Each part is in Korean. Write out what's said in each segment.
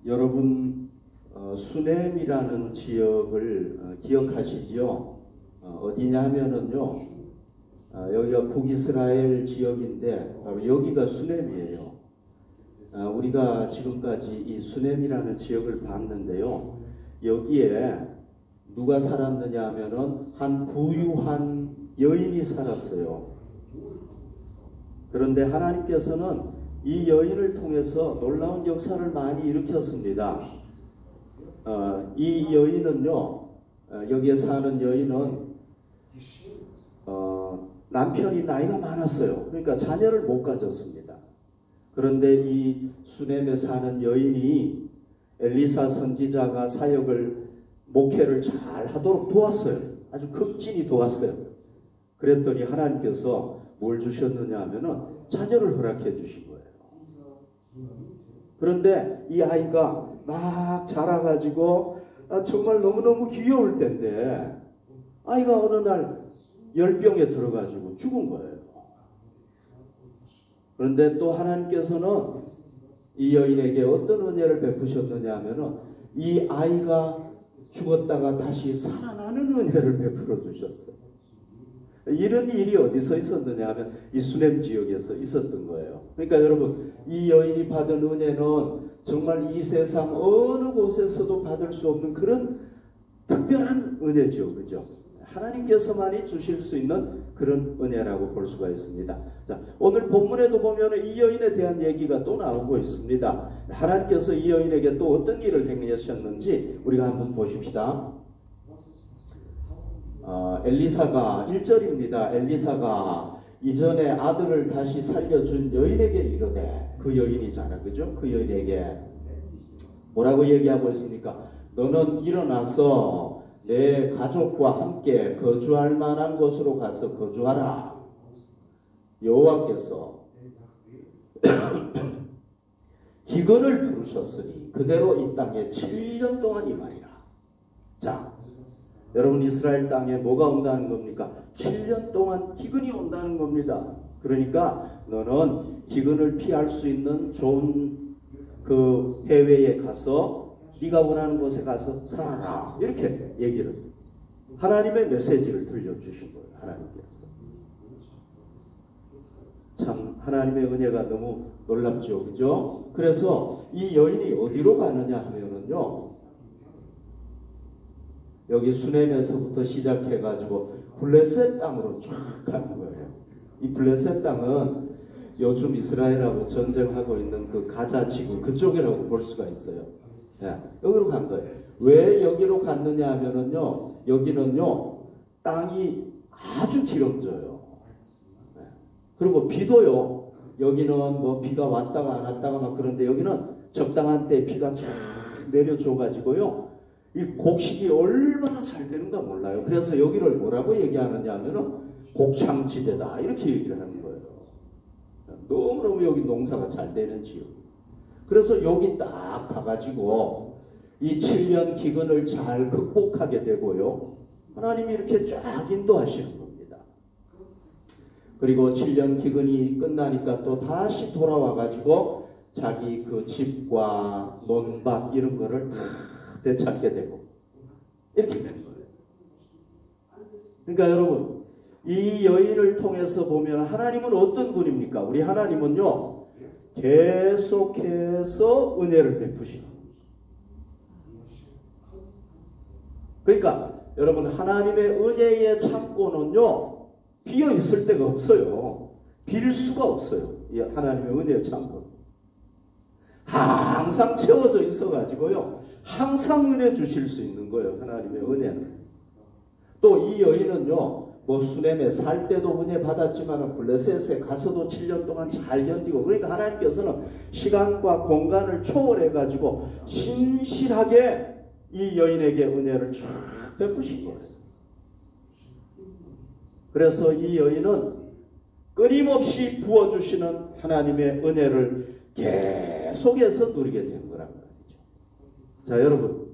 여러분 수넴이라는 지역을 기억하시죠? 어디냐 하면은요, 여기가 북이스라엘 지역인데 바로 여기가 수넴이에요. 우리가 지금까지 이 수넴이라는 지역을 봤는데요, 여기에 누가 살았느냐 하면은 한 부유한 여인이 살았어요. 그런데 하나님께서는 이 여인을 통해서 놀라운 역사를 많이 일으켰습니다. 이 여인은요, 여기에 사는 여인은 남편이 나이가 많았어요. 그러니까 자녀를 못 가졌습니다. 그런데 이 수넴에 사는 여인이 엘리사 선지자가 사역을 목회를 잘 하도록 도왔어요. 아주 극진히 도왔어요. 그랬더니 하나님께서 뭘 주셨느냐 하면은 자녀를 허락해 주신 거예요. 그런데 이 아이가 막 자라가지고 정말 너무너무 귀여울 때인데 아이가 어느 날 열병에 들어가지고 죽은 거예요. 그런데 또 하나님께서는 이 여인에게 어떤 은혜를 베푸셨느냐 하면은 이 아이가 죽었다가 다시 살아나는 은혜를 베풀어 주셨어요. 이런 일이 어디서 있었느냐 하면 이 수넴 지역에서 있었던 거예요. 그러니까 여러분, 이 여인이 받은 은혜는 정말 이 세상 어느 곳에서도 받을 수 없는 그런 특별한 은혜죠. 그죠? 하나님께서만이 주실 수 있는 그런 은혜라고 볼 수가 있습니다. 자, 오늘 본문에도 보면 이 여인에 대한 얘기가 또 나오고 있습니다. 하나님께서 이 여인에게 또 어떤 일을 행하셨는지 우리가 한번 보십시다. 엘리사가 1절입니다. 엘리사가 이전에 아들을 다시 살려준 여인에게 이르되, 그 여인이잖아, 그죠? 그 여인에게 뭐라고 얘기하고 있습니까? 너는 일어나서 내 가족과 함께 거주할 만한 곳으로 가서 거주하라. 여호와께서 기근을 부르셨으니 그대로 이 땅에 7년 동안 임하리라. 자, 여러분, 이스라엘 땅에 뭐가 온다는 겁니까? 7년 동안 기근이 온다는 겁니다. 그러니까 너는 기근을 피할 수 있는 좋은 그 해외에 가서 네가 원하는 곳에 가서 살아라. 이렇게 얘기를, 하나님의 메시지를 들려주신 거예요. 하나님께서. 참 하나님의 은혜가 너무 놀랍죠. 그죠? 그래서 이 여인이 어디로 가느냐 하면은요, 여기 수넴에서부터 시작해가지고 블레셋 땅으로 쫙 가는 거예요. 이 블레셋 땅은 요즘 이스라엘하고 전쟁하고 있는 그 가자 지구 그쪽이라고 볼 수가 있어요. 네, 여기로 간 거예요. 왜 여기로 갔느냐 하면은요, 여기는요, 땅이 아주 기름져요. 네. 그리고 비도요, 여기는 뭐 비가 왔다가 안 왔다가 막 그런데 여기는 적당한 때 비가 쫙 내려줘가지고요, 이 곡식이 얼마나 잘 되는가 몰라요. 그래서 여기를 뭐라고 얘기하느냐 하면은 곡창지대다, 이렇게 얘기를 하는 거예요. 너무너무 여기 농사가 잘 되는 지역. 그래서 여기 딱 가가지고 이 7년 기근을 잘 극복하게 되고요, 하나님이 이렇게 쫙 인도하시는 겁니다. 그리고 7년 기근이 끝나니까 또 다시 돌아와가지고 자기 그 집과 논밭 이런 거를 다 되찾게 되고 이렇게 되는 거예요. 그러니까 여러분, 이 여인을 통해서 보면 하나님은 어떤 분입니까? 우리 하나님은요, 계속해서 은혜를 베푸시는. 그러니까 여러분, 하나님의 은혜의 창고는요, 비어 있을 데가 없어요. 빌 수가 없어요. 이 하나님의 은혜의 창고 항상 채워져 있어가지고요, 항상 은혜 주실 수 있는 거예요. 하나님의 은혜는. 또 이 여인은요, 뭐 수넴에 살 때도 은혜 받았지만 블레셋에 가서도 7년 동안 잘 견디고, 그러니까 하나님께서는 시간과 공간을 초월해가지고 신실하게 이 여인에게 은혜를 쫙 베푸신 거예요. 그래서 이 여인은 끊임없이 부어주시는 하나님의 은혜를 계속해서 누리게 된 거란 말이죠. 자, 여러분,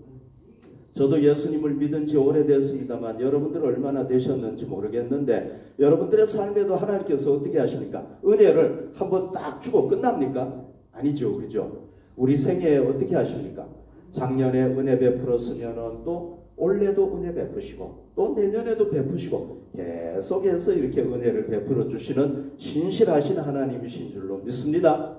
저도 예수님을 믿은 지 오래됐습니다만 여러분들 얼마나 되셨는지 모르겠는데, 여러분들의 삶에도 하나님께서 어떻게 하십니까? 은혜를 한번 딱 주고 끝납니까? 아니죠. 그죠? 우리 생애에 어떻게 하십니까? 작년에 은혜 베풀었으면 또 올해도 은혜 베푸시고 또 내년에도 베푸시고 계속해서 이렇게 은혜를 베풀어 주시는 신실하신 하나님이신 줄로 믿습니다.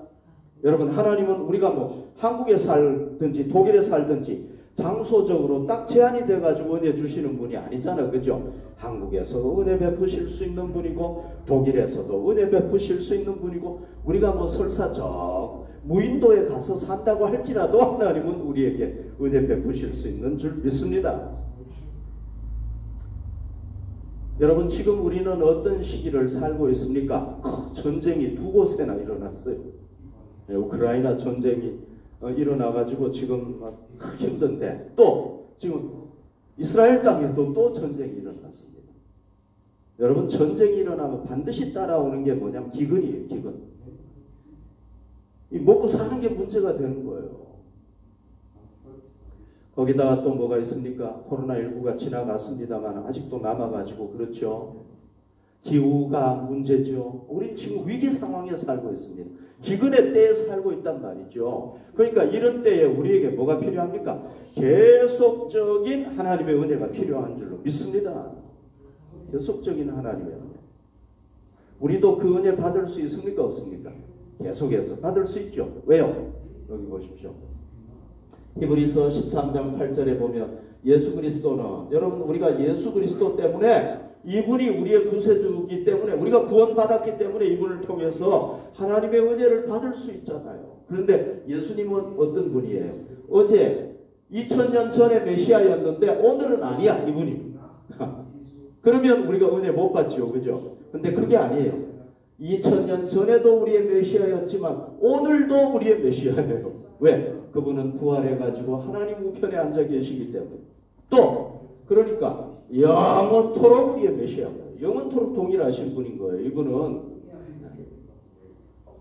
여러분, 하나님은 우리가 뭐 한국에 살든지 독일에 살든지 장소적으로 딱 제한이 돼가지고 은혜 주시는 분이 아니잖아요. 그죠? 한국에서도 은혜 베푸실 수 있는 분이고 독일에서도 은혜 베푸실 수 있는 분이고 우리가 뭐 설사 저 무인도에 가서 산다고 할지라도 하나님은 우리에게 은혜 베푸실 수 있는 줄 믿습니다. 여러분, 지금 우리는 어떤 시기를 살고 있습니까? 전쟁이 두 곳에나 일어났어요. 우크라이나 전쟁이 일어나가지고 지금 막 힘든데 또 지금 이스라엘 땅에도 또 전쟁이 일어났습니다. 여러분, 전쟁이 일어나면 반드시 따라오는 게 뭐냐면 기근이에요. 기근. 이 먹고 사는 게 문제가 되는 거예요. 거기다가 또 뭐가 있습니까? 코로나19가 지나갔습니다만 아직도 남아가지고 그렇죠. 기후가 문제죠. 우린 지금 위기 상황에 살고 있습니다. 기근의 때에 살고 있단 말이죠. 그러니까 이런 때에 우리에게 뭐가 필요합니까? 계속적인 하나님의 은혜가 필요한 줄로 믿습니다. 계속적인 하나님의 은혜. 우리도 그 은혜 받을 수 있습니까? 없습니까? 계속해서 받을 수 있죠. 왜요? 여기 보십시오. 히브리서 13장 8절에 보면 예수 그리스도는, 여러분, 우리가 예수 그리스도 때문에 이분이 우리의 구세주이기 때문에 우리가 구원받았기 때문에 이분을 통해서 하나님의 은혜를 받을 수 있잖아요. 그런데 예수님은 어떤 분이에요? 어제 2000년 전에 메시아였는데 오늘은 아니야, 이분이. 그러면 우리가 은혜 못 받죠. 그죠? 근데 그게 아니에요. 2000년 전에도 우리의 메시아였지만 오늘도 우리의 메시아예요. 왜? 그분은 부활해가지고 하나님 우편에 앉아 계시기 때문에. 또 그러니까 영원토록 우리의 메시아예요. 영원토록 동일하신 분인 거예요. 이분은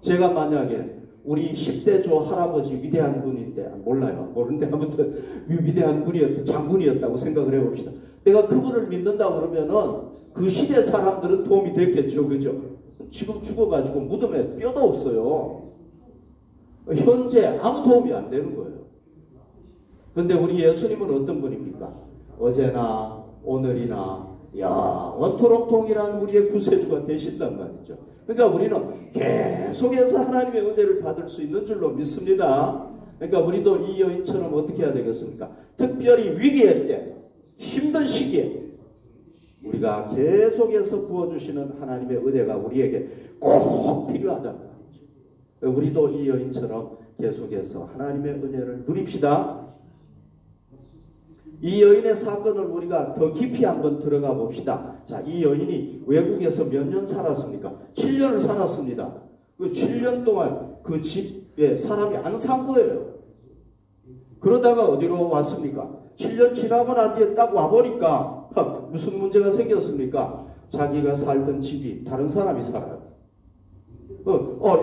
제가 만약에 우리 10대 조 할아버지 위대한 분인데, 몰라요. 모르는데 아무튼 위대한 분이었다, 장군이었다고 생각을 해봅시다. 내가 그분을 믿는다 그러면은 그 시대 사람들은 도움이 됐겠죠. 그죠? 지금 죽어가지고 무덤에 뼈도 없어요. 현재 아무 도움이 안 되는 거예요. 그런데 우리 예수님은 어떤 분입니까? 어제나 오늘이나 영원토록 동일한 우리의 구세주가 되신단 말이죠. 그러니까 우리는 계속해서 하나님의 은혜를 받을 수 있는 줄로 믿습니다. 그러니까 우리도 이 여인처럼 어떻게 해야 되겠습니까? 특별히 위기의 때, 힘든 시기에 우리가 계속해서 부어주시는 하나님의 은혜가 우리에게 꼭 필요하다는 거죠. 우리도 이 여인처럼 계속해서 하나님의 은혜를 누립시다. 이 여인의 사건을 우리가 더 깊이 한번 들어가 봅시다. 자, 이 여인이 외국에서 몇 년 살았습니까? 7년을 살았습니다. 그 7년 동안 그 집에 사람이 안 산 거예요. 그러다가 어디로 왔습니까? 7년 지나고 난 뒤에 딱 와보니까 무슨 문제가 생겼습니까? 자기가 살던 집이 다른 사람이 살아요.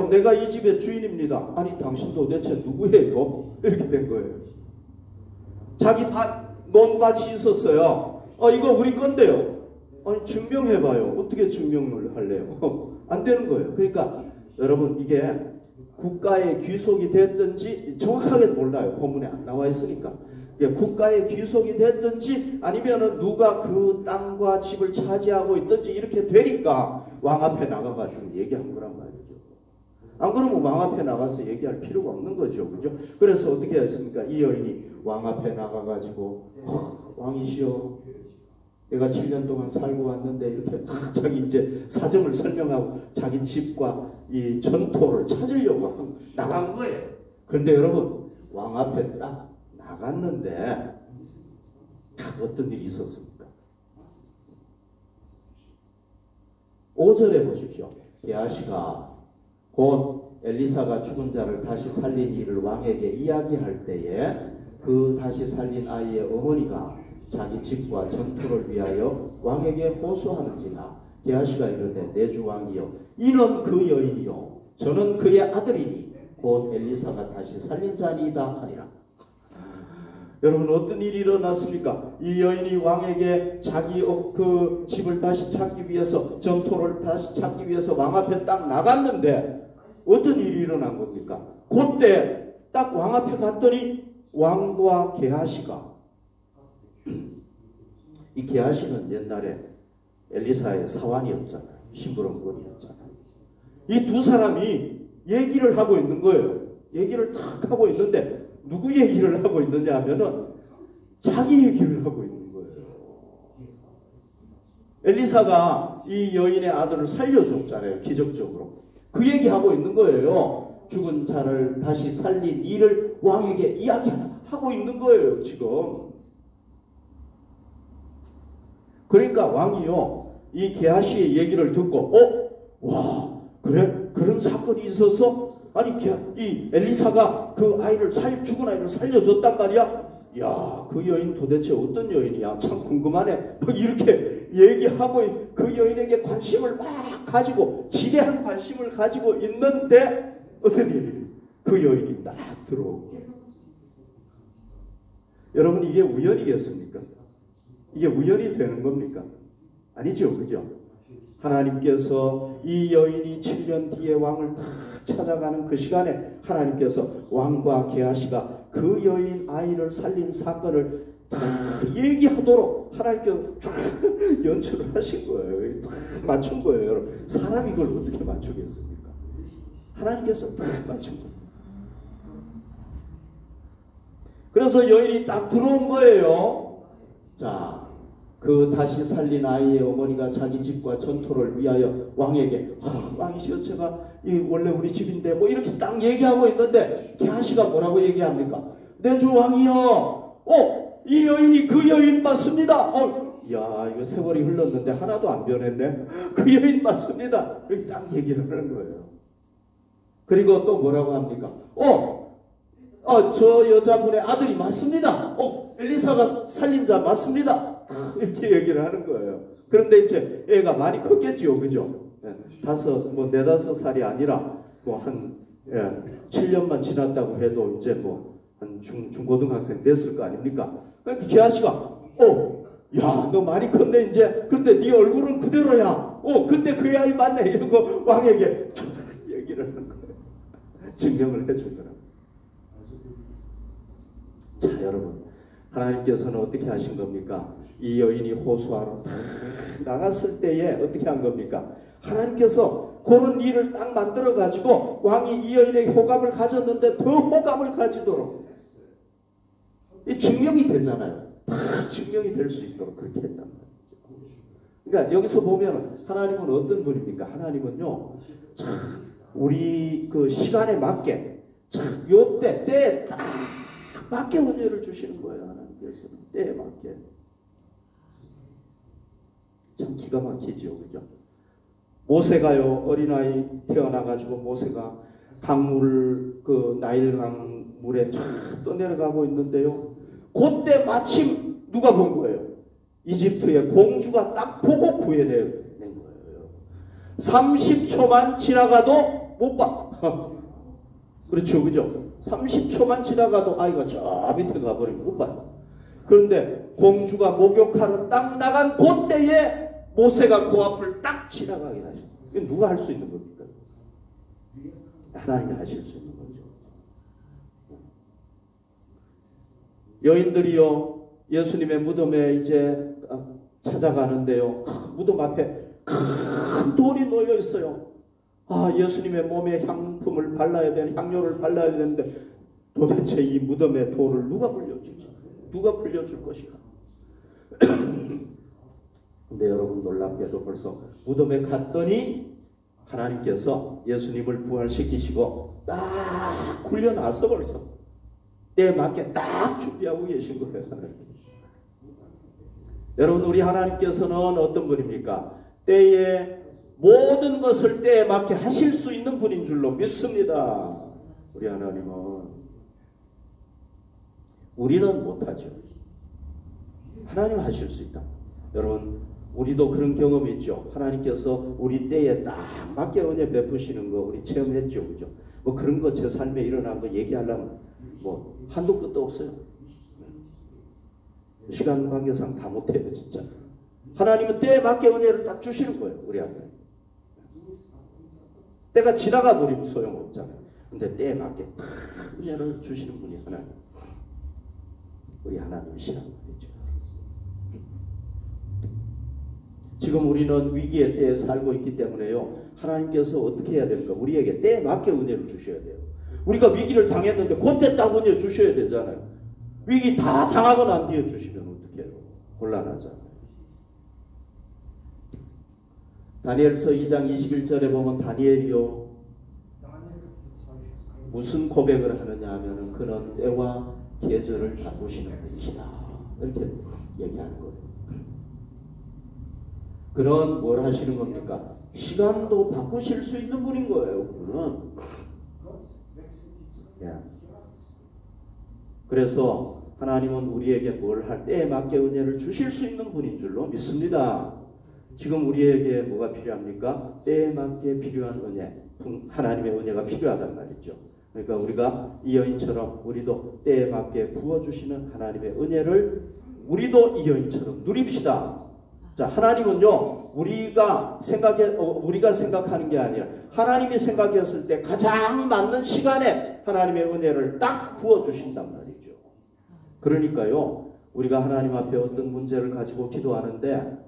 내가 이 집의 주인입니다. 아니, 당신 도대체 누구예요? 이렇게 된 거예요. 자기 논밭이 있었어요. 이거 우리 건데요. 아니, 증명해봐요. 어떻게 증명을 할래요? 안 되는 거예요. 그러니까 여러분, 이게 국가의 귀속이 됐든지 정확하게 몰라요. 본문에 안 나와 있으니까. 국가의 귀속이 됐든지 아니면은 누가 그 땅과 집을 차지하고 있든지 이렇게 되니까 왕 앞에 나가가지고 얘기한 거란 말이죠. 안 그러면 왕 앞에 나가서 얘기할 필요가 없는 거죠. 그죠? 그래서 어떻게 했습니까? 이 여인이 왕 앞에 나가가지고 왕이시여, 내가 7년 동안 살고 왔는데 이렇게 자기 이제 사정을 설명하고 자기 집과 이 전토를 찾으려고 나간 거예요. 그런데 여러분, 왕 앞에 딱 나갔는데 딱 어떤 일이 있었습니까? 5절에 보십시오. 게하시가 곧 엘리사가 죽은 자를 다시 살린 일을 왕에게 이야기할 때에 그 다시 살린 아이의 어머니가 자기 집과 전투를 위하여 왕에게 호소하는지라. 게하시가 이르되 내 주 왕이여, 이는 그 여인이요 저는 그의 아들이니 곧 엘리사가 다시 살린 자니이다 하니라. 여러분, 어떤 일이 일어났습니까? 이 여인이 왕에게 자기 그 집을 다시 찾기 위해서, 전토를 다시 찾기 위해서 왕 앞에 딱 나갔는데 어떤 일이 일어난 겁니까? 그때 딱 왕 앞에 갔더니 왕과 게하시가, 이 게하시는 옛날에 엘리사의 사환이었잖아요. 심부름꾼이었잖아요. 이 두 사람이 얘기를 하고 있는 거예요. 얘기를 딱 하고 있는데 누구 얘기를 하고 있느냐 하면은 자기 얘기를 하고 있는 거예요. 엘리사가 이 여인의 아들을 살려줬잖아요. 기적적으로. 그 얘기하고 있는 거예요. 죽은 자를 다시 살린 일을 왕에게 이야기하고 있는 거예요. 지금. 그러니까 왕이요, 이 게하시의 얘기를 듣고 와, 그래? 그런 사건이 있어서 아니 이 엘리사가 그 아이를 죽은 아이를 살려줬단 말이야. 야, 그 여인 도대체 어떤 여인이야? 참 궁금하네. 뭐 이렇게 얘기하고 그 여인에게 관심을 막 가지고 지대한 관심을 가지고 있는데 어떤 일이? 그 여인이 딱 들어오고. 여러분, 이게 우연이겠습니까? 이게 우연이 되는 겁니까? 아니죠, 그죠? 하나님께서 이 여인이 7년 뒤에 왕을 딱 찾아가는 그 시간에 하나님께서 왕과 게하시가 그 여인 아이를 살린 사건을 다 얘기하도록 하나님께서 쫙 연출을 하신 거예요. 딱 맞춘 거예요. 여러분, 사람이 이걸 어떻게 맞추겠습니까? 하나님께서 딱 맞춘 거예요. 그래서 여인이 딱 들어온 거예요. 자, 그 다시 살린 아이의 어머니가 자기 집과 전토를 위하여 왕에게, 왕이시여, 제가 원래 우리 집인데 뭐 이렇게 딱 얘기하고 있는데 게하시가 뭐라고 얘기합니까? 내 주 왕이여, 이 여인이 그 여인 맞습니다. 야, 이거 세월이 흘렀는데 하나도 안 변했네. 그 여인 맞습니다. 이렇게 딱 얘기를 하는 거예요. 그리고 또 뭐라고 합니까? 저 여자분의 아들이 맞습니다. 엘리사가 살린 자 맞습니다. 이렇게 얘기를 하는 거예요. 그런데 이제 애가 많이 컸겠죠, 그죠? 4-5 살이 아니라 한 7년만 지났다고 해도 이제 한 중고등학생 됐을 거 아닙니까? 그러니까 게하시가 야, 너 많이 컸네 이제. 그런데 네 얼굴은 그대로야. 그때 그 아이 맞네. 이러고 왕에게 얘기를 하는 거예요. 증명을 해준 거라고. 자, 여러분, 하나님께서는 어떻게 하신 겁니까? 이 여인이 호수아로 나갔을 때에 어떻게 한 겁니까? 하나님께서 그런 일을 딱 만들어 가지고 왕이 이 여인에게 호감을 가졌는데 더 호감을 가지도록 이 증명이 되잖아요. 다 증명이 될 수 있도록 그렇게 했단 말이죠. 그러니까 여기서 보면 하나님은 어떤 분입니까? 하나님은요, 참 우리 그 시간에 맞게 참 때에 딱 맞게 은혜를 주시는 거예요. 하나님께서는 때에 맞게. 참 기가 막히지요, 그죠? 모세가요, 어린아이 태어나가지고 모세가 강물을 그 나일강 물에 쫙 떠내려가고 있는데요. 그때 마침 누가 본 거예요? 이집트의 공주가 딱 보고 구해낸 거예요. 30초만 지나가도 못 봐. 그렇죠, 그죠? 30초만 지나가도 아이가 저 밑에 가버리면 못 봐요. 그런데 공주가 목욕하러 딱 나간 그때에 모세가 그 앞을 딱 지나가게 하셨어요. 이게 누가 할 수 있는 겁니까? 하나님이 하실 수 있는 거죠. 여인들이요, 예수님의 무덤에 이제 찾아가는데요. 무덤 앞에 큰 돌이 놓여 있어요. 예수님의 몸에 향품을 발라야 되는, 향료를 발라야 되는데 도대체 이 무덤의 돌을 누가 불려주지? 누가 불려줄 것인가? 근데 여러분, 놀랍게도 벌써 무덤에 갔더니 하나님께서 예수님을 부활시키시고 딱 굴려놨어. 벌써 때에 맞게 딱 준비하고 계신 거예요. 여러분, 우리 하나님께서는 어떤 분입니까? 때에 모든 것을 때에 맞게 하실 수 있는 분인 줄로 믿습니다. 우리 하나님은. 우리는 못하죠. 하나님 하실 수 있다. 여러분, 우리도 그런 경험이 있죠. 하나님께서 우리 때에 딱 맞게 은혜 베푸시는 거 우리 체험했죠, 그죠? 그런 거 제 삶에 일어난 거 얘기하려면 한도 끝도 없어요. 시간 관계상 다 못해요, 진짜. 하나님은 때에 맞게 은혜를 딱 주시는 거예요, 우리한테. 때가 지나가 버리면 소용없잖아요. 근데 때에 맞게 딱 은혜를 주시는 분이 하나님. 우리 하나님이시란 말이죠. 지금 우리는 위기의 때에 살고 있기 때문에요. 하나님께서 어떻게 해야 됩니까? 우리에게 때에 맞게 은혜를 주셔야 돼요. 우리가 위기를 당했는데 그때 딱 은혜 주셔야 되잖아요. 위기 다 당하고 난 뒤에 주시면 어떡해요? 곤란하잖아요. 다니엘서 2장 21절에 보면 다니엘이요 무슨 고백을 하느냐 하면은 그는 때와 계절을 바꾸시는 분이시다. 이렇게 얘기하는 거예요. 그는 뭘 하시는 겁니까? 시간도 바꾸실 수 있는 분인 거예요. 그는. 그래서 하나님은 우리에게 뭘 할 때에 맞게 은혜를 주실 수 있는 분인 줄로 믿습니다. 지금 우리에게 뭐가 필요합니까? 때에 맞게 필요한 은혜, 하나님의 은혜가 필요하단 말이죠. 그러니까 우리가 이 여인처럼 우리도 때에 맞게 부어주시는 하나님의 은혜를 우리도 이 여인처럼 누립시다. 자, 하나님은요, 우리가 생각하는 게 아니라 하나님이 생각했을 때 가장 맞는 시간에 하나님의 은혜를 딱 부어주신단 말이죠. 그러니까요, 우리가 하나님 앞에 어떤 문제를 가지고 기도하는데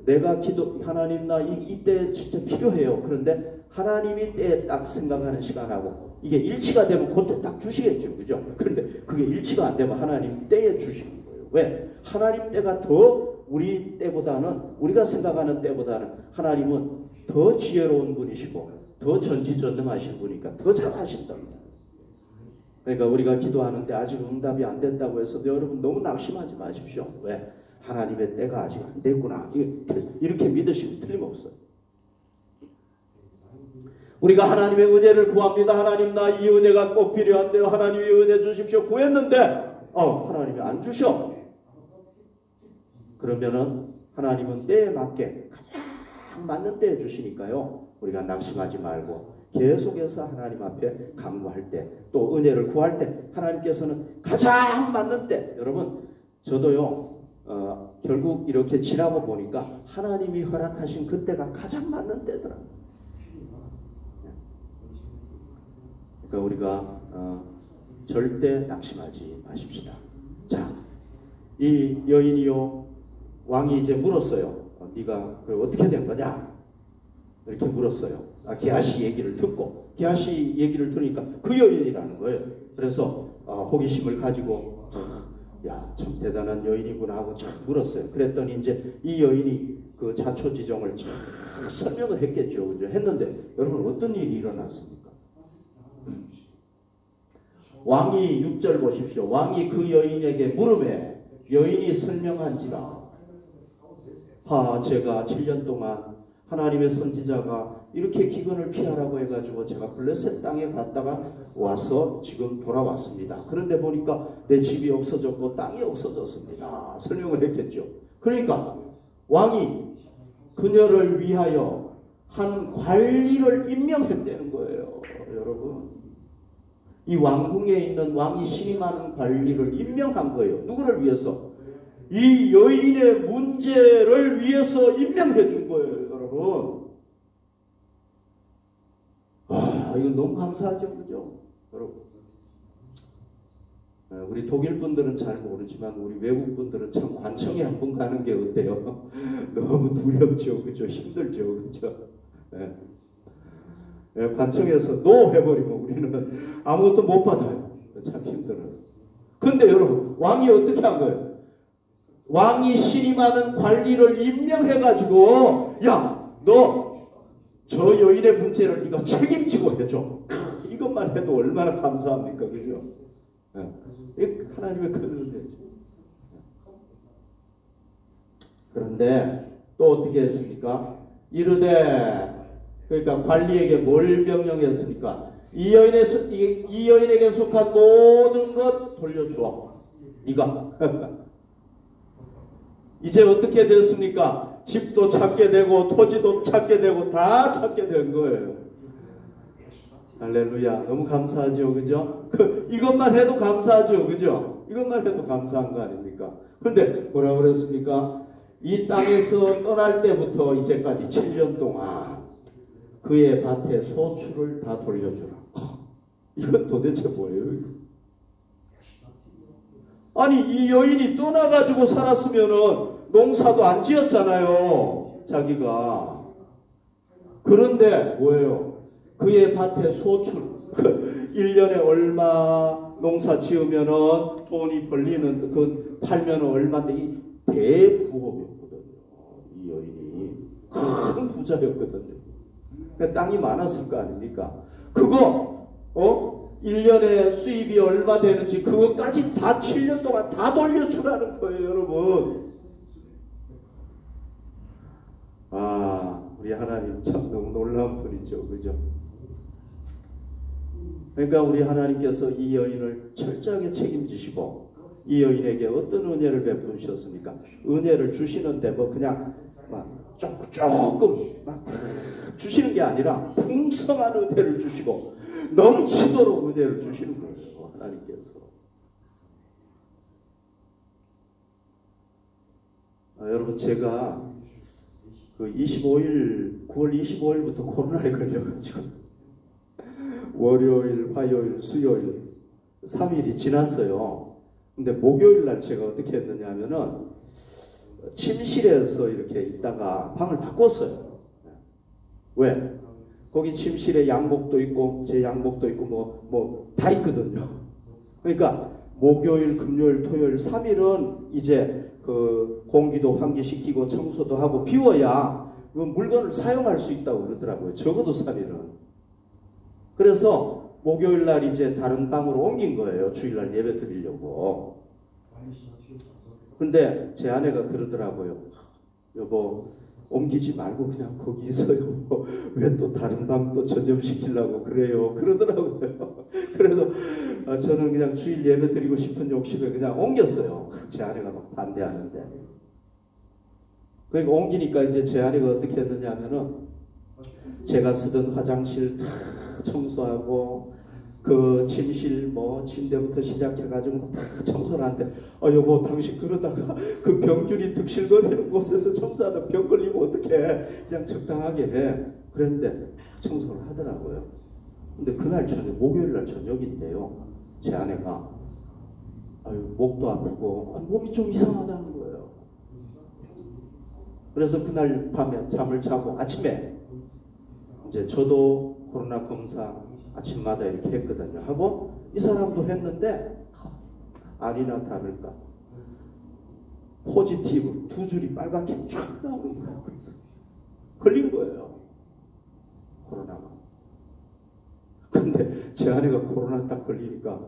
내가 하나님 나 이때 진짜 필요해요. 그런데 하나님이 때에 딱 생각하는 시간하고 이게 일치가 되면 그때 딱 주시겠죠. 그죠? 그런데 그게 일치가 안 되면 하나님 때에 주시는 거예요. 왜? 하나님 때가 더 우리 때보다는 우리가 생각하는 때보다는 하나님은 더 지혜로운 분이시고 더 전지전능하신 분이니까 더 잘하신답니다. 그러니까 우리가 기도하는데 아직 응답이 안 된다고 해서 여러분 너무 낙심하지 마십시오. 왜? 하나님의 때가 아직 안 됐구나. 이렇게 믿으시면 틀림없어요. 우리가 하나님의 은혜를 구합니다. 하나님 나 이 은혜가 꼭 필요한데요. 하나님이 은혜 주십시오. 구했는데 하나님이 안 주셔. 그러면은 하나님은 때에 맞게 가장 맞는 때에 주시니까요. 우리가 낙심하지 말고 계속해서 하나님 앞에 간구할 때 또 은혜를 구할 때 하나님께서는 가장 맞는 때 여러분 저도요. 결국 이렇게 지나고 보니까 하나님이 허락하신 그때가 가장 맞는 때더라고요. 그러니까 우리가 절대 낙심하지 마십시다. 자, 이 여인이요 왕이 이제 물었어요. 네가 어떻게 된 거냐? 이렇게 물었어요. 게하시 얘기를 듣고 게하시 얘기를 들으니까 그 여인이라는 거예요. 그래서 호기심을 가지고 야, 참 대단한 여인이구나 하고 참 물었어요. 그랬더니 이제 이 여인이 그 자초지종을 쫙 설명을 했겠죠. 그죠? 했는데 여러분 어떤 일이 일어났습니까? 왕이 6절 보십시오. 왕이 그 여인에게 물음에 여인이 설명한지라 제가 7년 동안 하나님의 선지자가 이렇게 기근을 피하라고 해가지고 제가 블레셋 땅에 갔다가 와서 지금 돌아왔습니다. 그런데 보니까 내 집이 없어졌고 땅이 없어졌습니다. 설명을 했겠죠. 그러니까 왕이 그녀를 위하여 한 관리를 임명했다는 거예요. 여러분. 이 왕궁에 있는 왕이 신임하는 관리를 임명한 거예요. 누구를 위해서? 이 여인의 문제를 위해서 임명해 준 거예요. 여러분. 이건 너무 감사하죠. 그죠? 여러분. 우리 독일 분들은 잘 모르지만 우리 외국 분들은 참 관청에 한번 가는 게 어때요? 너무 두렵죠. 그죠? 힘들죠. 그죠? 네. 관청에서 노 해버리면 우리는 아무것도 못 받아요. 참 힘들어요. 근데 여러분, 왕이 어떻게 한 거예요? 왕이 신임하는 관리를 임명해가지고, 야, 너 저 여인의 문제를 네가 책임지고 해줘. 이것만 해도 얼마나 감사합니까? 그죠? 하나님의 큰 은혜죠. 그런데 또 어떻게 했습니까? 이르되, 그러니까 관리에게 뭘 명령했습니까? 이 여인에게 속한 모든 것 돌려주어. 네가 이제 어떻게 됐습니까? 집도 찾게 되고 토지도 찾게 되고 다 찾게 된 거예요. 할렐루야. 너무 감사하죠. 그죠? 이것만 해도 감사하죠. 그죠? 이것만 해도 감사한 거 아닙니까? 그런데 뭐라 그랬습니까? 이 땅에서 떠날 때부터 이제까지 7년 동안 그의 밭에 소출을 다 돌려주라. 이건 도대체 뭐예요? 아니 이 여인이 떠나가지고 살았으면은 농사도 안 지었잖아요. 자기가. 그런데 뭐예요? 그의 밭에 소출 1년에 얼마 농사 지으면은 돈이 벌리는 그 팔면 얼마인데 이 대부업이었거든요. 이 여인이 큰 부자였거든요. 땅이 많았을 거 아닙니까? 그거 1년에 수입이 얼마 되는지 그것까지 다 7년 동안 다 돌려주라는 거예요, 여러분. 우리 하나님 참 너무 놀라운 분이죠. 그죠? 그러니까 우리 하나님께서 이 여인을 철저하게 책임지시고 이 여인에게 어떤 은혜를 베푸셨습니까? 은혜를 주시는데 뭐 그냥 막 조금 막 주시는 게 아니라 풍성한 은혜를 주시고 넘치도록 은혜를 주시는 거예요. 하나님께서. 여러분 제가 그 9월 25일부터 코로나에 걸려가지고 월요일, 화요일, 수요일 3일이 지났어요. 근데 목요일 날 제가 어떻게 했느냐 하면은 침실에서 이렇게 있다가 방을 바꿨어요. 왜? 거기 침실에 양복도 있고 제 양복도 있고 뭐 다 있거든요. 그러니까 목요일, 금요일, 토요일 3일은 이제 그 공기도 환기시키고 청소도 하고 비워야 그 물건을 사용할 수 있다고 그러더라고요. 적어도 3일은. 그래서 목요일 날 이제 다른 방으로 옮긴 거예요. 주일날 예배 드리려고. 근데 제 아내가 그러더라고요. 여보 옮기지 말고 그냥 거기 있어요. 왜 또 다른 방 또 전염시키려고 그래요. 그러더라고요. 그래서 저는 그냥 주일 예배 드리고 싶은 욕심에 그냥 옮겼어요. 제 아내가 막 반대하는데. 그러니까 옮기니까 이제 제 아내가 어떻게 했느냐 하면은 제가 쓰던 화장실 다 청소하고 그 침실 뭐 침대부터 시작해가지고 다 청소를 하는데 여보 당신 그러다가 그 병균이 득실거리는 곳에서 청소하다 병 걸리면 어떡해. 그냥 적당하게 해. 그랬는데 청소를 하더라고요. 근데 그날 저녁 목요일날 저녁인데요. 제 아내가 목도 아프고 몸이 좀 이상하다는 거예요. 그래서 그날 밤에 잠을 자고 아침에 이제 저도 코로나 검사 아침마다 이렇게 했거든요. 하고 이 사람도 했는데 아니나 다를까 포지티브 두 줄이 빨갛게 쫙 나오는 거예요. 그래서 걸린 거예요. 코로나가. 근데 제 아내가 코로나 딱 걸리니까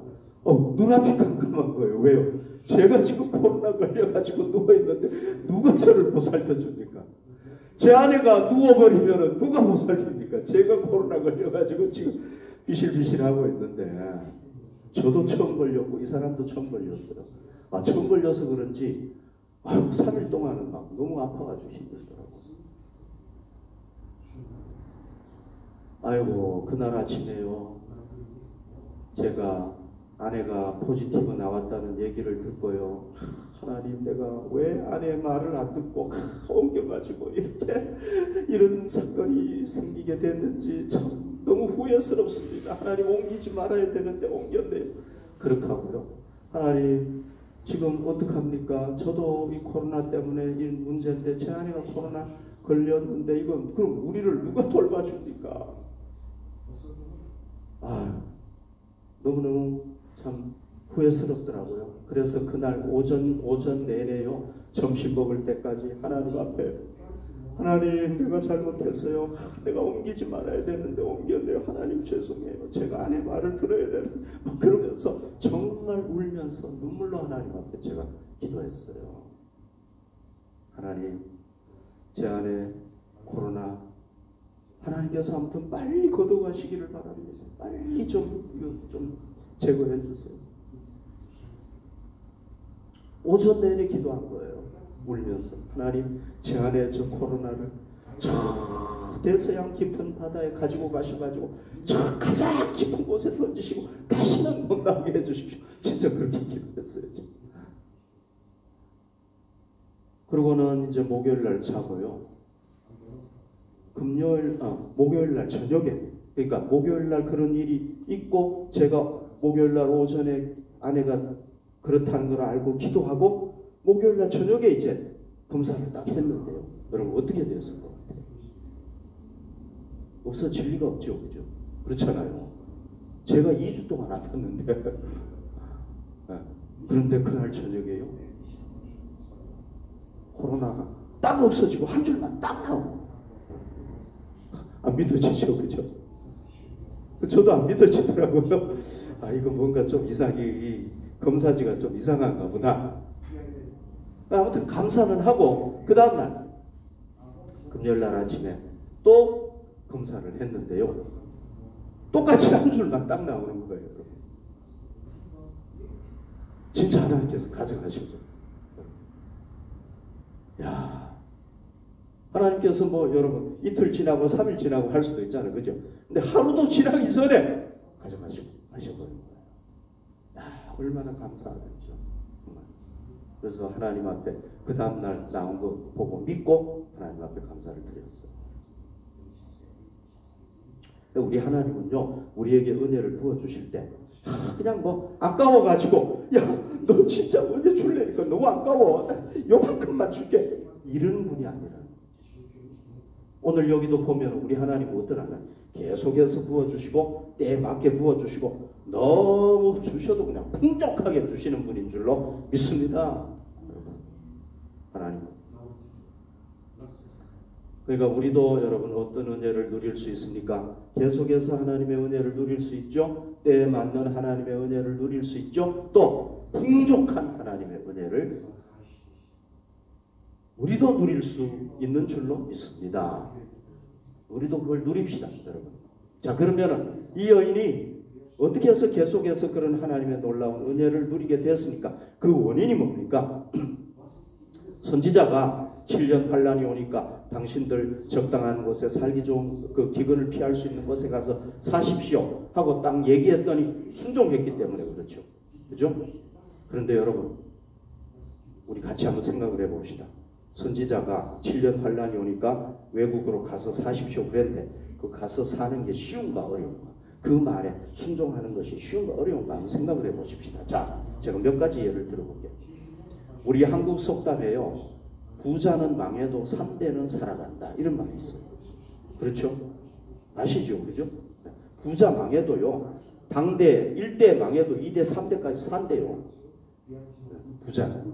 눈앞이 깜깜한 거예요. 왜요? 제가 지금 코로나 걸려가지고 누워있는데 누가 저를 보살펴줍니까? 제 아내가 누워버리면 누가 보살핍니까? 제가 코로나 걸려가지고 지금 비실비실하고 있는데 저도 처음 걸렸고 이 사람도 처음 걸렸어요. 처음 걸려서 그런지 3일 동안은 막 너무 아파가지고 힘들더라고요. 아이고 그날 아침에요. 제가 아내가 포지티브 나왔다는 얘기를 듣고요. 하나님 내가 왜 아내의 말을 안 듣고 옮겨가지고 이렇게 이런 사건이 생기게 됐는지 참 너무 후회스럽습니다. 하나님 옮기지 말아야 되는데 옮겼네요. 그렇게 하고요. 하나님 지금 어떡합니까? 저도 이 코로나 때문에 이 문제인데 제 아내가 코로나 걸렸는데 이건 그럼 우리를 누가 돌봐줍니까? 너무너무 참 후회스럽더라고요. 그래서 그날 오전 내내요. 점심 먹을 때까지 하나님 앞에 하나님 내가 잘못했어요. 내가 옮기지 말아야 되는데 옮겼네요. 하나님 죄송해요. 제가 아내 말을 들어야 되는데 그러면서 정말 울면서 눈물로 하나님 앞에 제가 기도했어요. 하나님 제 아내 코로나 하나님께서 아무튼 빨리 거둬가시기를 바랍니다. 빨리 좀 제거해 주세요. 오전 내내 기도한 거예요. 울면서 하나님 제 안에 저 코로나를 저 대서양 깊은 바다에 가지고 가셔가지고 저 가장 깊은 곳에 던지시고 다시는 못 나오게 해주십시오. 진짜 그렇게 기도했어요. 그러고는 이제 목요일 날 자고요. 목요일 날 저녁에 그러니까 목요일 날 그런 일이 있고 제가 목요일 날 오전에 아내가 그렇다는 걸 알고 기도하고 목요일 날 저녁에 이제 검사를 딱 했는데요. 여러분 어떻게 됐을 것 같아요? 없어질 리가 없죠. 그죠? 그렇잖아요. 제가 2주 동안 아팠는데 그런데 그날 저녁에요. 코로나가 딱 없어지고 한 줄만 딱 나오고 안 믿어지죠. 그죠? 저도 안 믿어지더라고요. 아 이거 뭔가 좀 이 검사지가 좀 이상한가 보다. 아무튼 감사는 하고 그 다음날 금요일날 아침에 또 검사를 했는데요. 똑같이 한 줄만 딱 나오는 거예요. 여러분. 진짜 하나님께서 가져가시고 야 하나님께서 뭐 여러분 이틀 지나고 3일 지나고 할 수도 있잖아요. 그죠? 근데 하루도 지나기 전에 가져가시고 하셔버린 거예요. 야 얼마나 감사하죠. 그래서 하나님 앞에 그 다음날 나온 거 보고 믿고 하나님 앞에 감사를 드렸어요. 우리 하나님은요 우리에게 은혜를 부어주실 때 그냥 뭐 아까워가지고 야 너 진짜 은혜 줄래니까 너무 아까워 요만큼만 줄게 이런 분이 아니라 오늘 여기도 보면 우리 하나님은 어떤 하나님 계속해서 부어주시고 때에 맞게 부어주시고 너무 주셔도 그냥 풍족하게 주시는 분인 줄로 믿습니다. 하나님 그러니까 우리도 여러분 어떤 은혜를 누릴 수 있습니까? 계속해서 하나님의 은혜를 누릴 수 있죠. 때에 맞는 하나님의 은혜를 누릴 수 있죠. 또 풍족한 하나님의 은혜를 우리도 누릴 수 있는 줄로 믿습니다. 우리도 그걸 누립시다, 여러분. 자, 그러면은 이 여인이 어떻게 해서 계속해서 그런 하나님의 놀라운 은혜를 누리게 됐습니까? 그 원인이 뭡니까? 선지자가 7년 환란이 오니까 당신들 적당한 곳에 살기 좋은 그 기근을 피할 수 있는 곳에 가서 사십시오 하고 딱 얘기했더니 순종했기 때문에 그렇죠. 그죠? 그런데 여러분 우리 같이 한번 생각을 해봅시다. 선지자가 7년 환란이 오니까 외국으로 가서 사십시오 그랬는데 그 가서 사는 게 쉬운가 어려운가? 그 말에 순종하는 것이 쉬운가 어려운가 한번 생각을 해보십시다. 자, 제가 몇 가지 예를 들어볼게요. 우리 한국 속담에요. 부자는 망해도 3대는 살아간다. 이런 말이 있어요. 그렇죠? 아시죠? 그죠? 부자 망해도요. 당대 1대 망해도 2대 3대까지 산대요. 부자는.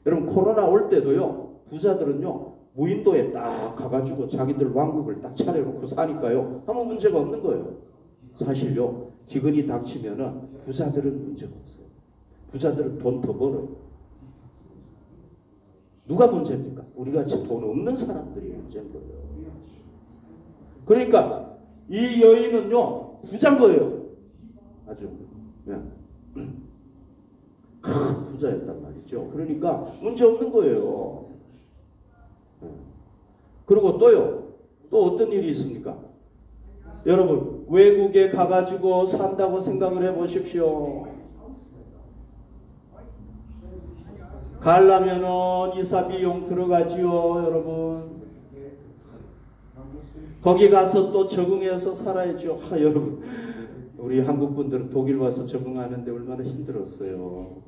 여러분 코로나 올 때도요. 부자들은요. 무인도에 딱 가가지고 자기들 왕국을 딱 차려놓고 사니까요. 아무 문제가 없는 거예요. 사실요. 기근이 닥치면은 부자들은 문제가 없어요. 부자들은 돈 더 벌어요. 누가 문제입니까? 우리같이 돈 없는 사람들이 문제인 거예요. 그러니까 이 여인은요 부자인 거예요. 아주 큰 부자였단 말이죠. 그러니까 문제 없는 거예요. 그리고 또요. 또 어떤 일이 있습니까? 여러분 외국에 가가지고 산다고 생각을 해보십시오. 가려면은 이사 비용 들어가지요, 여러분. 거기 가서 또 적응해서 살아야죠. 여러분, 우리 한국 분들은 독일 와서 적응하는데 얼마나 힘들었어요.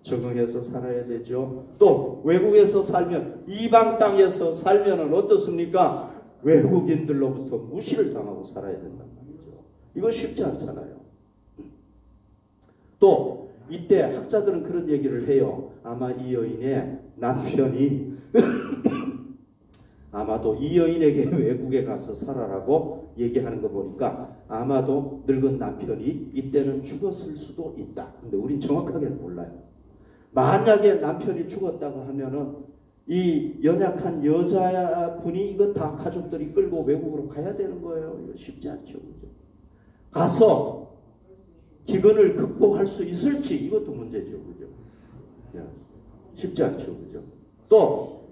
적응해서 살아야 되죠. 또 외국에서 살면 이방 땅에서 살면은 어떻습니까? 외국인들로부터 무시를 당하고 살아야 된단 말이죠. 이거 쉽지 않잖아요. 또 이때 학자들은 그런 얘기를 해요. 아마 이 여인의 남편이 아마도 이 여인에게 외국에 가서 살아라고 얘기하는 거 보니까 아마도 늙은 남편이 이때는 죽었을 수도 있다. 근데 우린 정확하게는 몰라요. 만약에 남편이 죽었다고 하면은 이 연약한 여자분이 이거 다 가족들이 끌고 외국으로 가야 되는 거예요. 이거 쉽지 않죠. 그죠? 가서 기근을 극복할 수 있을지 이것도 문제죠. 그죠? 쉽지 않죠. 그죠? 또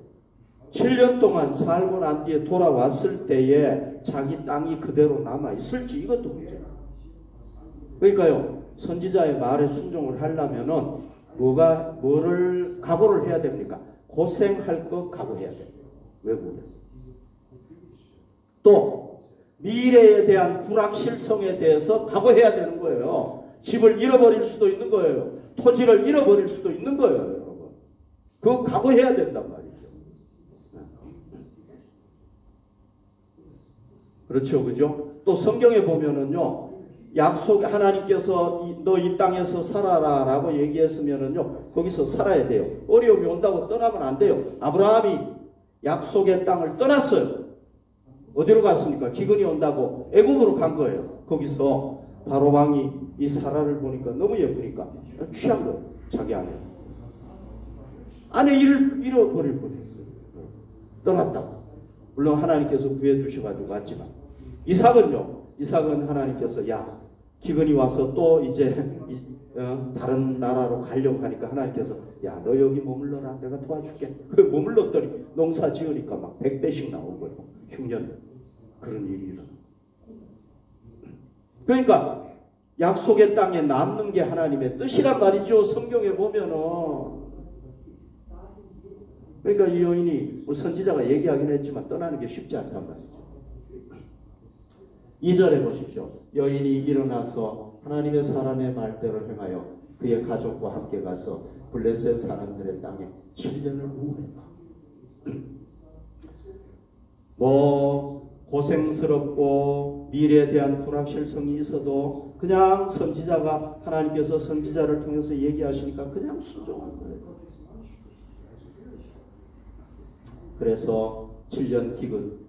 7년 동안 살고 난 뒤에 돌아왔을 때에 자기 땅이 그대로 남아 있을지 이것도 문제예요. 그러니까요. 선지자의 말에 순종을 하려면은 뭐를 각오를 해야 됩니까? 고생할 거 각오해야 돼요. 외국에서. 또 미래에 대한 불확실성에 대해서 각오해야 되는 거예요. 집을 잃어버릴 수도 있는 거예요. 토지를 잃어버릴 수도 있는 거예요, 여러분. 그거 각오해야 된단 말이죠. 그렇죠, 그죠? 또 성경에 보면은요, 약속, 하나님께서 너 이 땅에서 살아라 라고 얘기했으면은요, 거기서 살아야 돼요. 어려움이 온다고 떠나면 안 돼요. 아브라함이 약속의 땅을 떠났어요. 어디로 갔습니까? 기근이 온다고 애굽으로 간 거예요. 거기서 바로 왕이 이 사라를 보니까 너무 예쁘니까 취한 거예요. 자기 아내. 아내 잃어버릴 뻔했어요. 떠났다고. 물론 하나님께서 구해주셔가지고 왔지만. 이삭은 하나님께서 야, 기근이 와서 또 이제 다른 나라로 가려고 하니까 하나님께서 야, 너 여기 머물러라. 내가 도와줄게. 그 머물렀더니 농사 지으니까 막 100배씩 나온 거예요. 흉년. 그런 일이 일어나. 그러니까 약속의 땅에 남는 게 하나님의 뜻이란 말이죠. 성경에 보면은. 그러니까 이 여인이 선지자가 얘기하긴 했지만 떠나는 게 쉽지 않단 말이죠. 2절에 보십시오. 여인이 일어나서 하나님의 사람의 말대로 행하여 그의 가족과 함께 가서 블레셋 사람들의 땅에 7년을 우고했다. 고생스럽고 미래에 대한 불확실성이 있어도 그냥 선지자가 하나님께서 선지자를 통해서 얘기하시니까 그냥 순종한 거예요. 그래서 7년 기근.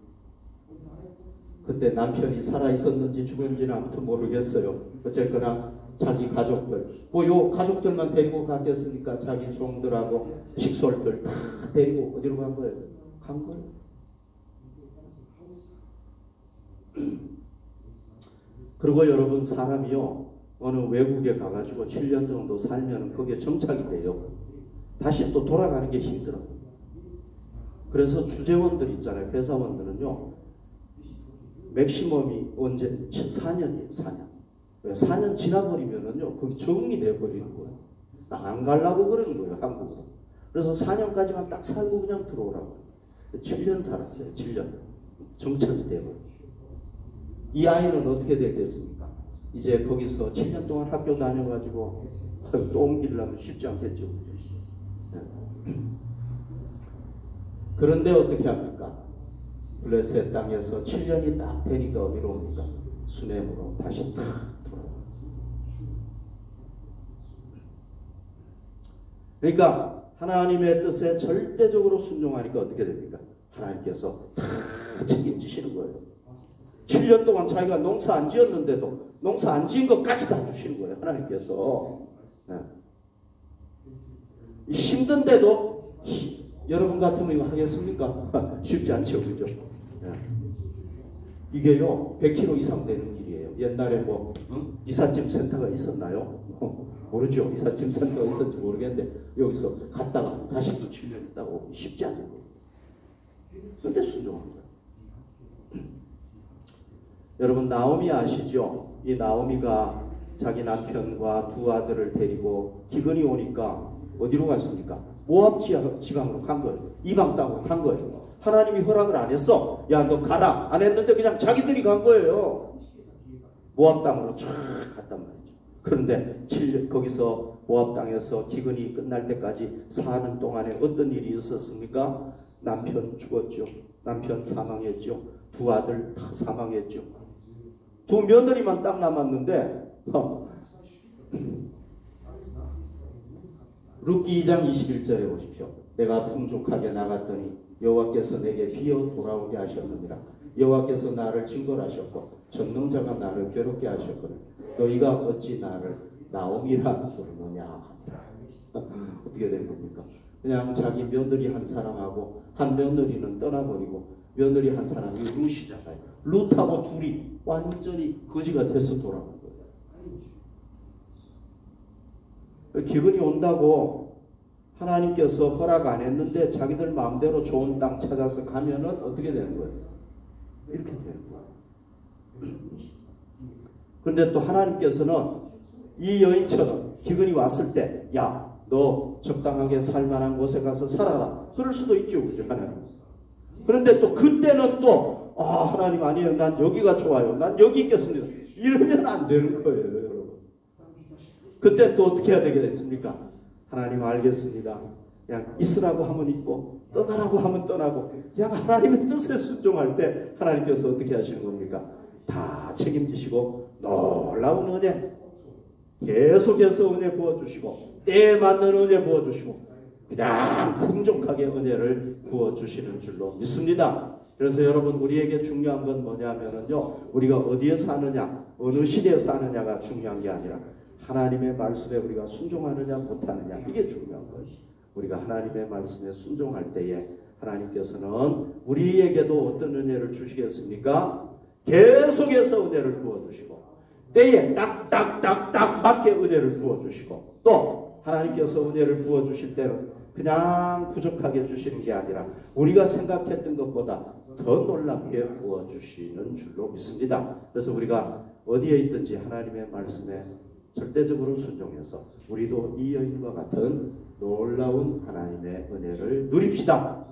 그때 남편이 살아있었는지 죽었는지는 아무튼 모르겠어요. 어쨌거나 자기 가족들, 요 가족들만 데리고 갔겠습니까? 자기 종들하고 식솔들 다 데리고 어디로 간 거예요? 간 거예요. 그리고 여러분, 사람이요 어느 외국에 가가지고 7년 정도 살면 거기에 정착이 돼요. 다시 또 돌아가는 게 힘들어요. 그래서 주재원들 있잖아요. 회사원들은요 맥시멈이 언제? 4년이에요. 4년. 왜? 4년 지나버리면은요 거기 적응이 돼버리는 거예요. 안 가려고 그러는 거예요, 한국으로. 그래서 4년까지만 딱 살고 그냥 들어오라고. 7년 살았어요. 7년. 정착이 돼버려요. 이 아이는 어떻게 됐겠습니까? 이제 거기서 7년 동안 학교 다녀가지고 또 옮기려면 쉽지 않겠죠. 그런데 어떻게 합니까? 블레셋 땅에서 7년이 딱 되니까 어디로 옵니까? 수넴으로 다시 딱 돌아와요. 그러니까 하나님의 뜻에 절대적으로 순종하니까 어떻게 됩니까? 하나님께서 다 책임지시는 거예요. 7년 동안 자기가 농사 안 지었는데도 농사 안 지은 것까지 다 주시는 거예요. 하나님께서. 네. 힘든데도 여러분 같으면 이거 하겠습니까? 쉽지 않죠. 그죠? 네. 이게요 100km 이상 되는 길이에요. 옛날에 뭐 이삿짐 센터가 있었나요? 모르죠. 이삿짐 센터가 있었는지 모르겠는데 여기서 갔다가 다시 또 7년 있다가 쉽지 않은 거예요. 근데 순종한 거예요. 여러분, 나오미 아시죠? 이 나오미가 자기 남편과 두 아들을 데리고 기근이 오니까 어디로 갔습니까? 모압 지방으로 간 거예요. 이방 땅으로 간 거예요. 하나님이 허락을 안 했어. 야, 너 가라. 안 했는데 그냥 자기들이 간 거예요. 모압 땅으로 쫙 갔단 말이죠. 그런데 거기서 모압 땅에서 기근이 끝날 때까지 사는 동안에 어떤 일이 있었습니까? 남편 죽었죠. 남편 사망했죠. 두 아들 다 사망했죠. 두 며느리만 딱 남았는데 룻기 2장 21절에 보십시오. 내가 풍족하게 나갔더니 여호와께서 내게 비어 돌아오게 하셨느니라. 여호와께서 나를 징벌하셨고 전능자가 나를 괴롭게 하셨거늘 너희가 어찌 나를 나오미라 부르느냐. 어떻게 된 겁니까? 그냥 자기 며느리 한 사람하고 한 며느리는 떠나버리고 며느리 한 사람이 룻이잖아요. 룻하고 둘이 완전히 거지가 돼서 돌아온 거예요. 기근이 온다고 하나님께서 허락 안 했는데 자기들 마음대로 좋은 땅 찾아서 가면은 어떻게 되는 거예요? 이렇게 되는 거예요. 그런데 또 하나님께서는 이 여인처럼 기근이 왔을 때 야, 너 적당하게 살만한 곳에 가서 살아라. 그럴 수도 있죠. 그죠? 하나님. 그런데 또 그때는 또 하나님 아니에요. 난 여기가 좋아요. 난 여기 있겠습니다. 이러면 안 되는 거예요, 여러분. 그때 또 어떻게 해야 되겠습니까? 하나님 알겠습니다. 그냥 있으라고 하면 있고 떠나라고 하면 떠나고 그냥 하나님의 뜻에 순종할 때 하나님께서 어떻게 하시는 겁니까? 다 책임지시고 놀라운 은혜 계속해서 은혜 부어주시고 때에 맞는 은혜 부어주시고 그냥 풍족하게 은혜를 부어주시는 줄로 믿습니다. 그래서 여러분 우리에게 중요한 건 뭐냐면요, 우리가 어디에 사느냐 어느 시대에 사느냐가 중요한 게 아니라 하나님의 말씀에 우리가 순종하느냐 못하느냐, 이게 중요한 거예요. 우리가 하나님의 말씀에 순종할 때에 하나님께서는 우리에게도 어떤 은혜를 주시겠습니까? 계속해서 은혜를 부어주시고 때에 딱딱딱딱 맞게 은혜를 부어주시고, 또 하나님께서 은혜를 부어주실 때는 그냥 부족하게 주시는 게 아니라 우리가 생각했던 것보다 더 놀랍게 부어주시는 줄로 믿습니다. 그래서 우리가 어디에 있든지 하나님의 말씀에 절대적으로 순종해서 우리도 이 여인과 같은 놀라운 하나님의 은혜를 누립시다.